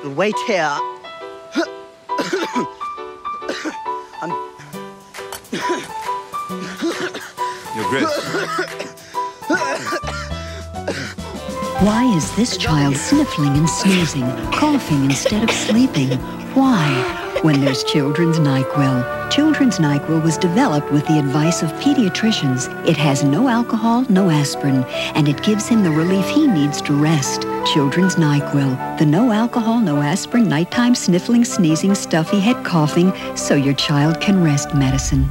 Wait here. Your Grace. Why is this child sniffling and sneezing, coughing instead of sleeping? Why? When there's Children's NyQuil. Children's NyQuil was developed with the advice of pediatricians. It has no alcohol, no aspirin, and it gives him the relief he needs to rest. Children's NyQuil, the no alcohol, no aspirin, nighttime sniffling, sneezing, stuffy head coughing, so your child can rest medicine.